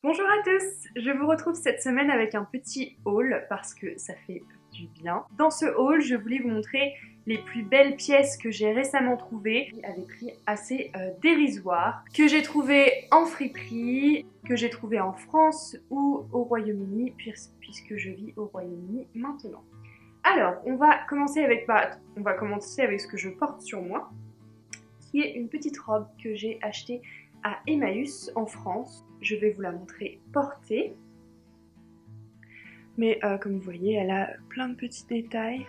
Bonjour à tous, je vous retrouve cette semaine avec un petit haul parce que ça fait du bien. Dans ce haul, je voulais vous montrer les plus belles pièces que j'ai récemment trouvées à des prix assez dérisoires, que j'ai trouvées en friperie, que j'ai trouvées en France ou au Royaume-Uni puisque je vis au Royaume-Uni maintenant. Alors, on va commencer avec ce que je porte sur moi, qui est une petite robe que j'ai achetée à Emmaüs en France. Je vais vous la montrer portée. Mais comme vous voyez, elle a plein de petits détails.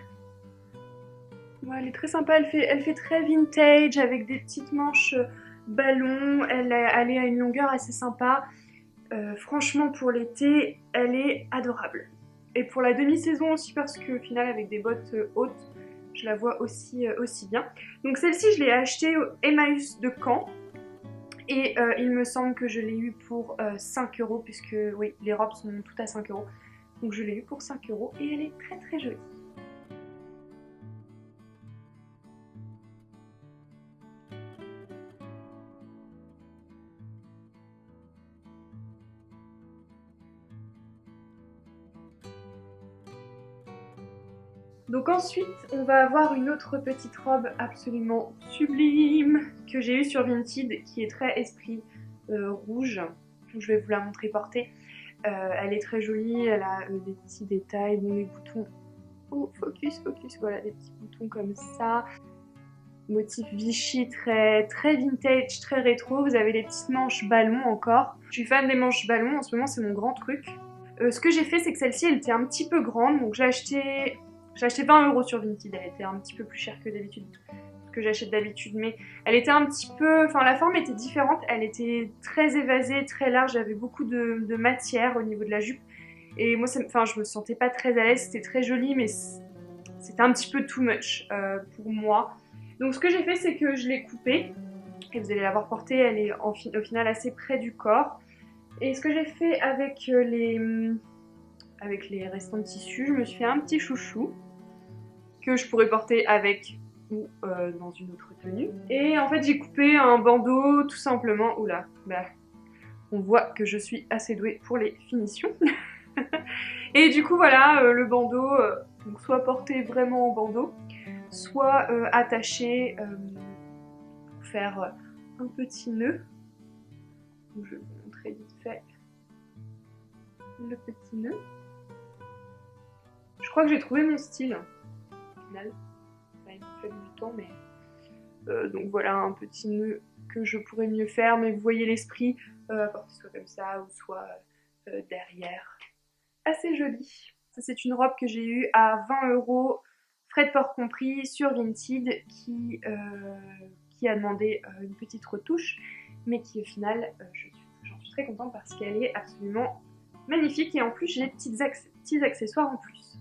Ouais, elle est très sympa, elle fait très vintage avec des petites manches ballon. Elle est à une longueur assez sympa. Franchement, pour l'été, elle est adorable. Et pour la demi-saison aussi, parce qu'au final, avec des bottes hautes, je la vois aussi bien. Donc celle-ci, je l'ai achetée au Emmaüs de Caen. Et il me semble que je l'ai eu pour 5 €, puisque oui, les robes sont toutes à 5 €. Donc je l'ai eu pour 5 € et elle est très très jolie. Donc ensuite, on va avoir une autre petite robe absolument sublime que j'ai eue sur Vinted, qui est très esprit rouge. Je vais vous la montrer portée. Elle est très jolie, elle a des petits détails, bon, les boutons. Oh, focus, voilà, des petits boutons comme ça. Motif Vichy très vintage, très rétro. Vous avez les petites manches ballon encore. Je suis fan des manches ballon, en ce moment c'est mon grand truc. Ce que j'ai fait, c'est que celle-ci elle était un petit peu grande, donc j'ai acheté 20 € sur Vinted. Elle était un petit peu plus chère que d'habitude, ce que j'achète d'habitude, mais elle était un petit peu, enfin la forme était différente, elle était très évasée, très large, j'avais beaucoup de matière au niveau de la jupe, et moi je me sentais pas très à l'aise. C'était très joli, mais c'était un petit peu too much pour moi. Donc ce que j'ai fait, c'est que je l'ai coupée, et vous allez la voir portée, elle est au final assez près du corps. Et ce que j'ai fait avec les restants de tissu, je me suis fait un petit chouchou que je pourrais porter avec ou dans une autre tenue. Et en fait j'ai coupé un bandeau tout simplement. Oula, bah, on voit que je suis assez douée pour les finitions. Et du coup voilà, le bandeau, donc soit porté vraiment en bandeau, soit attaché pour faire un petit nœud. Donc, je vais vous montrer vite fait le petit nœud. Je crois que j'ai trouvé mon style au final. Il m'a fallu du temps, mais donc voilà un petit nœud que je pourrais mieux faire, mais vous voyez l'esprit, porter soit comme ça ou soit derrière. Assez joli. Ça, c'est une robe que j'ai eue à 20 €, frais de port compris, sur Vinted, qui a demandé une petite retouche, mais qui au final, j'en suis très contente parce qu'elle est absolument magnifique, et en plus j'ai des petits accessoires en plus.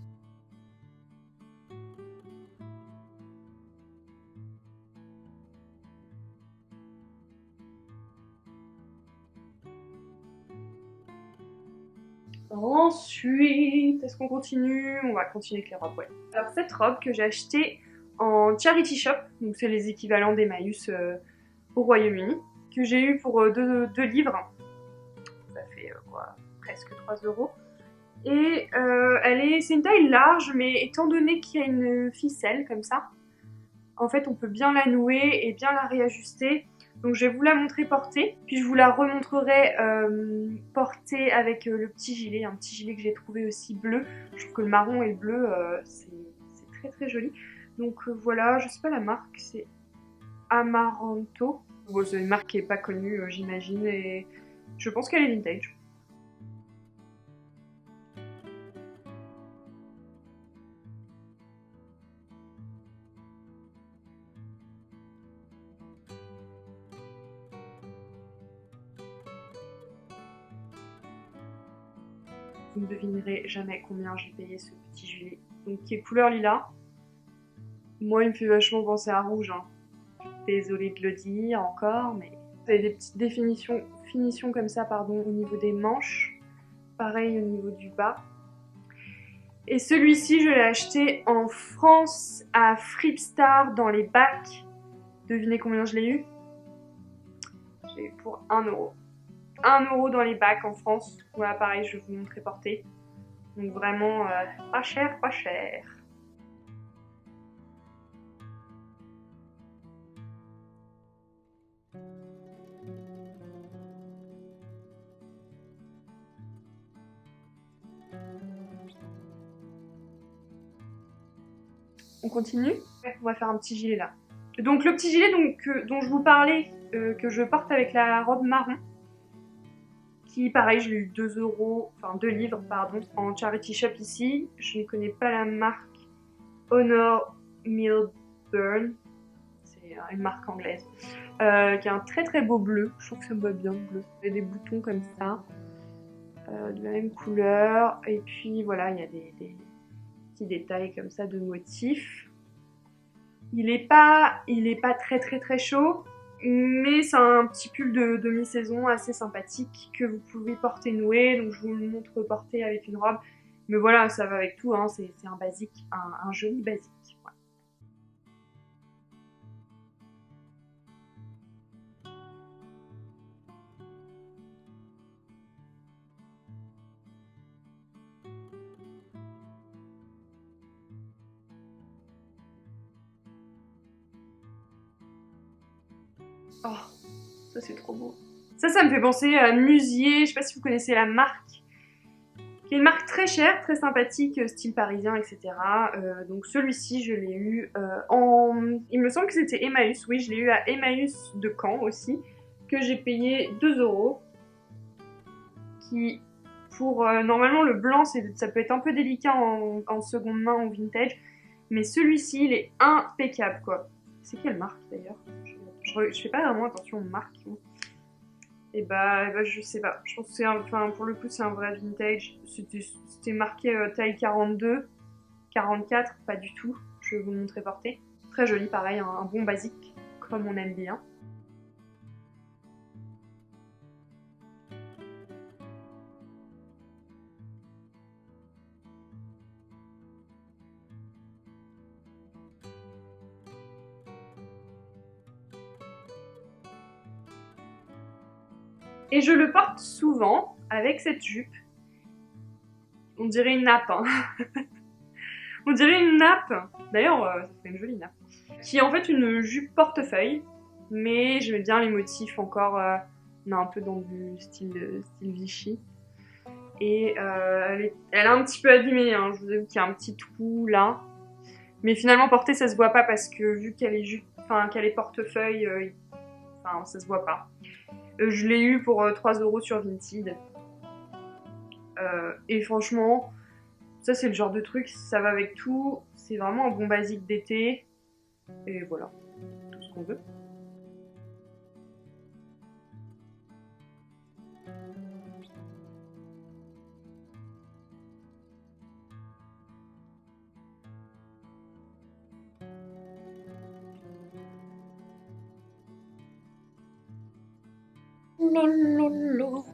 Ensuite, est-ce qu'on continue? On va continuer avec les robes, ouais. Alors cette robe que j'ai achetée en charity shop, donc c'est les équivalents d'Emmaüs au Royaume-Uni, que j'ai eu pour 2 livres. Ça fait quoi, presque 3 €. Et c'est une taille large, mais étant donné qu'il y a une ficelle comme ça, en fait on peut bien la nouer et bien la réajuster. Donc je vais vous la montrer portée, puis je vous la remontrerai portée avec le petit gilet, un petit gilet que j'ai trouvé aussi bleu. Je trouve que le marron et le bleu, c'est très très joli. Donc voilà, je sais pas la marque, c'est Amaranto. Bon, c'est une marque qui est pas connue, j'imagine, et je pense qu'elle est vintage. Vous ne devinerez jamais combien j'ai payé ce petit gilet. Donc qui est couleur lilas. Moi, il me fait vachement penser à rouge, hein. Désolée de le dire encore, mais vous avez des petites finitions comme ça, pardon, au niveau des manches. Pareil au niveau du bas. Et celui-ci, je l'ai acheté en France à Fripstar dans les bacs. Devinez combien je l'ai eu? J'ai eu pour 1 €. 1 € dans les bacs en France. Voilà, pareil, je vais vous montrer porter. Donc vraiment pas cher, pas cher. On continue? Ouais, on va faire un petit gilet là. Donc le petit gilet dont je vous parlais, que je porte avec la robe marron, qui pareil je l'ai eu 2 €, enfin 2 livres pardon, en charity shop ici. Je ne connais pas la marque Honor Milburn, c'est une marque anglaise, qui a un très très beau bleu, je trouve que ça me va bien le bleu. Il y a des boutons comme ça, de la même couleur, et puis voilà, il y a des petits détails comme ça de motifs. Il est pas très très très chaud, mais c'est un petit pull de mi-saison assez sympathique que vous pouvez porter noué, donc je vous le montre porter avec une robe. Mais voilà, ça va avec tout, hein, c'est un basique, un joli basique. Voilà. Oh, ça c'est trop beau. Ça me fait penser à Musier, je sais pas si vous connaissez la marque, qui est une marque très chère, très sympathique, style parisien, etc. Donc celui-ci, je l'ai eu en... Il me semble que c'était Emmaüs, oui, je l'ai eu à Emmaüs de Caen aussi, que j'ai payé 2 €. Qui, pour... normalement, le blanc, ça peut être un peu délicat en seconde main, en vintage, mais celui-ci, il est impeccable, quoi. C'est quelle marque, d'ailleurs? Je fais pas vraiment attention aux marques. Et bah, je sais pas. Je pense que c'est enfin, pour le coup, c'est un vrai vintage. C'était marqué taille 42, 44, pas du tout. Je vais vous le montrer porter. Très joli, pareil, un bon basique, comme on aime bien. Et je le porte souvent avec cette jupe. On dirait une nappe, hein. On dirait une nappe. D'ailleurs, ça fait une jolie nappe. Qui est en fait une jupe portefeuille. Mais j'aimais bien les motifs encore. On est un peu dans du style Vichy. Et elle est un petit peu abîmée, hein. Je vous avoue qu'il y a un petit trou là. Mais finalement, portée, ça se voit pas parce que vu qu'elle est jupe, enfin qu'elle est portefeuille, enfin ça se voit pas. Je l'ai eu pour 3 € sur Vinted. Et franchement, ça c'est le genre de truc, ça va avec tout. C'est vraiment un bon basique d'été. Et voilà, tout ce qu'on veut.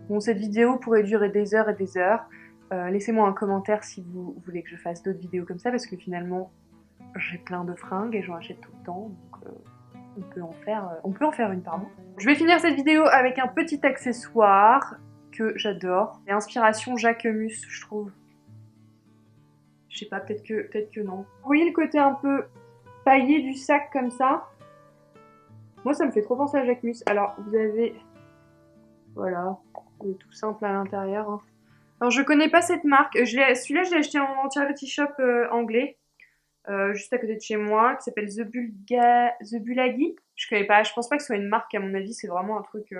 Bon, cette vidéo pourrait durer des heures et des heures. Laissez-moi un commentaire si vous voulez que je fasse d'autres vidéos comme ça, parce que finalement, j'ai plein de fringues et j'en achète tout le temps. Donc, on peut en faire une, pardon. Je vais finir cette vidéo avec un petit accessoire que j'adore. C'est inspiration Jacquemus, je trouve. Je sais pas, peut-être que non. Vous voyez le côté un peu paillé du sac comme ça? Moi, ça me fait trop penser à Jacquemus. Alors, vous avez... Voilà, tout simple à l'intérieur. Hein. Alors, je connais pas cette marque. Celui-là, je l'ai acheté en charity shop anglais. Juste à côté de chez moi, qui s'appelle The Bulagi. Je connais pas, je pense pas que ce soit une marque, à mon avis, c'est vraiment un truc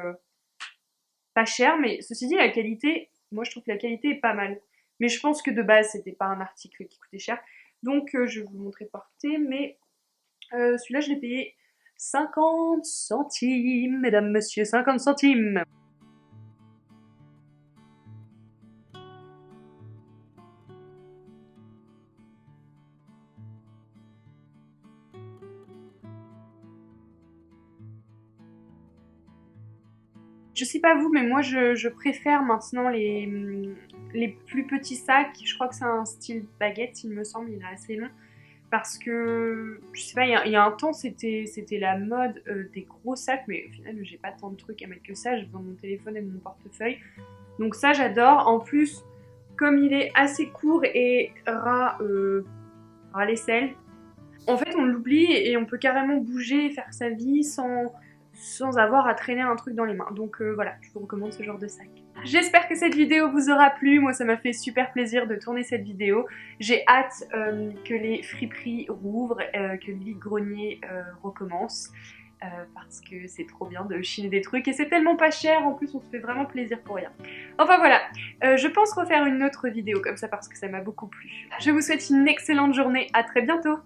pas cher, mais ceci dit, la qualité, moi je trouve que la qualité est pas mal. Mais je pense que de base, c'était pas un article qui coûtait cher. Donc je vais vous le montrer porter, mais celui-là, je l'ai payé 50 centimes, mesdames, messieurs, 50 centimes. Je sais pas vous, mais moi je préfère maintenant les plus petits sacs. Je crois que c'est un style baguette, il me semble, il est assez long. parce que, je sais pas, il y a un temps c'était la mode des gros sacs, mais au final j'ai pas tant de trucs à mettre que ça, j'ai besoin de mon téléphone et de mon portefeuille. Donc ça j'adore, en plus comme il est assez court et ras l'aisselle, en fait on l'oublie et on peut carrément bouger et faire sa vie sans avoir à traîner un truc dans les mains. Donc voilà, je vous recommande ce genre de sac. J'espère que cette vidéo vous aura plu, moi ça m'a fait super plaisir de tourner cette vidéo. J'ai hâte que les friperies rouvrent, que le vide-grenier recommence. Parce que c'est trop bien de chiner des trucs et c'est tellement pas cher, en plus on se fait vraiment plaisir pour rien. Enfin voilà, je pense refaire une autre vidéo comme ça parce que ça m'a beaucoup plu. Je vous souhaite une excellente journée, à très bientôt!